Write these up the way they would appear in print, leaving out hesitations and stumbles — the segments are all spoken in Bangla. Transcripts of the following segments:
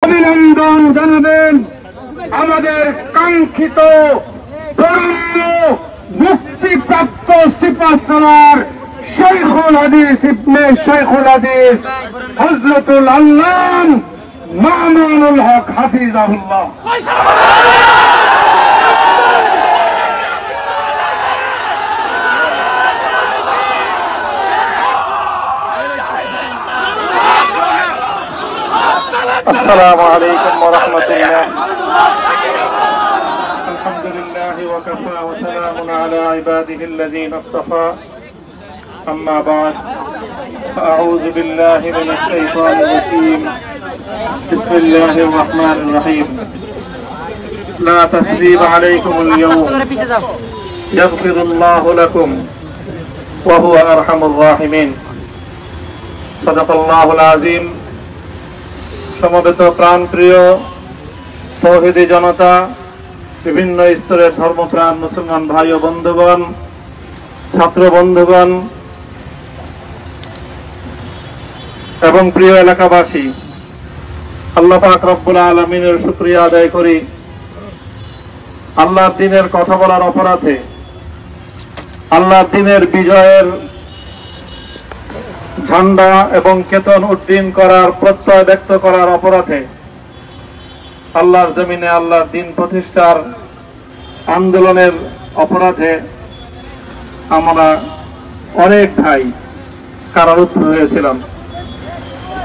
অভিনন্দন জানাবেন আমাদের কাঙ্ক্ষিত মুক্তিপ্রাপ্ত সিপাহসালার শাইখুল হাদিস ইবনে শাইখুল হাদিস হযরতুল আল্লাম মামুনুল হক হাফিজাহুল্লাহ। السلام عليكم ورحمة الله. الحمد لله وكفى وسلام على عباده الذين اصطفى. أما بعد فأعوذ بالله من الشيطان الرجيم. بسم الله الرحمن الرحيم. لا تثريب عليكم اليوم يغفر الله لكم وهو أرحم الراحمين. صدق الله العظيم. সমবেত প্রাণপ্রিয় তৌহিদি জনতা, বিভিন্ন স্তরের ধর্মপ্রাণ মুসলমান ভাই ও বন্ধুগণ, ছাত্র বন্ধুগণ এবং প্রিয় এলাকাবাসী, আল্লাহ পাক রব্বুল আলামিনের শুকরিয়া আদায় করি। আল্লাহর দ্বীনের কথা বলার অপরাধে, আল্লাহর দ্বীনের বিজয়ের ঝান্ডা এবং কেতন উড্ডীন করার প্রত্যয় ব্যক্ত করার অপরাধে, আল্লাহর জমিনে আল্লাহর দ্বীন প্রতিষ্ঠার আন্দোলনের অপরাধে আমরা অনেক ভাই কারারুদ্ধ হয়েছিলাম।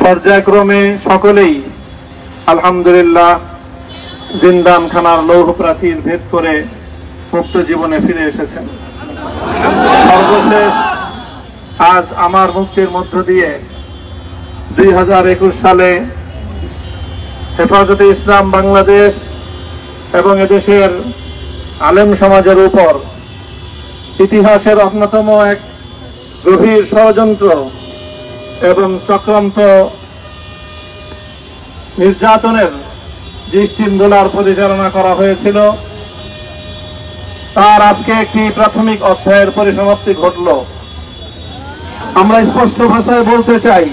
পর্যায়ক্রমে সকলেই আলহামদুলিল্লাহ জিন্দানখানার লৌহ প্রাচীর ভেদ করে মুক্ত জীবনে ফিরে এসেছেন। সর্বশেষ আজ আমার মুক্তির মধ্য দিয়ে 2021 সালে হেফাজতে ইসলাম বাংলাদেশ এবং এদেশের আলেম সমাজের উপর ইতিহাসের অন্যতম এক গভীর ষড়যন্ত্র এবং চক্রান্ত নির্যাতনের যে স্টিমরোলার পরিচালনা করা হয়েছিল, তার আজকে একটি প্রাথমিক অধ্যায়ের পরিসমাপ্তি ঘটল। আমরা স্পষ্ট ভাষায় বলতে চাই,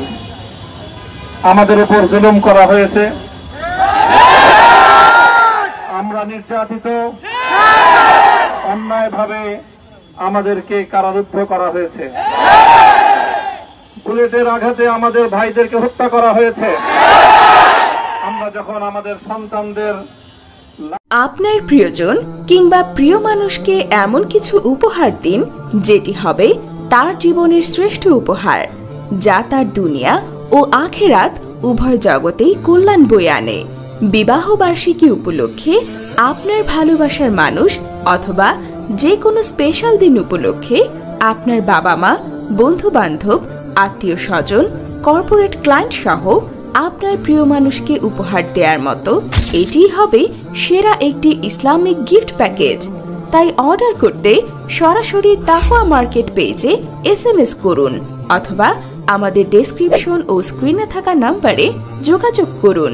আমাদের উপর জুলুম করা হয়েছে, আমরা নির্যাতিত, অন্যায়ভাবে আমাদেরকে কারারুদ্ধ করা হয়েছে, বুলেটের আঘাতে আমাদের ভাইদেরকে হত্যা করা হয়েছে। আমরা যখন আমাদের সন্তানদের, আপনার প্রিয়জন কিংবা প্রিয় মানুষকে এমন কিছু উপহার দিন যেটি হবে তার জীবনের শ্রেষ্ঠ উপহার, যা তার দুনিয়া ও আখিরাত উভয় জগতেই কল্যাণ বয়ে আনে। বিবাহ বার্ষিকী উপলক্ষে আপনার ভালোবাসার মানুষ অথবা যে কোনো স্পেশাল দিন উপলক্ষে আপনার বাবা মা, বন্ধু বান্ধব, আত্মীয় স্বজন, কর্পোরেট ক্লায়েন্ট সহ আপনার প্রিয় মানুষকে উপহার দেওয়ার মতো এটি হবে সেরা একটি ইসলামিক গিফট প্যাকেজ। তাই অর্ডার করতে সরাসরি তাকওয়া মার্কেট পেজে SMS করুন অথবা আমাদের ডেসক্রিপশন ও স্ক্রিনে থাকা নাম্বারে যোগাযোগ করুন।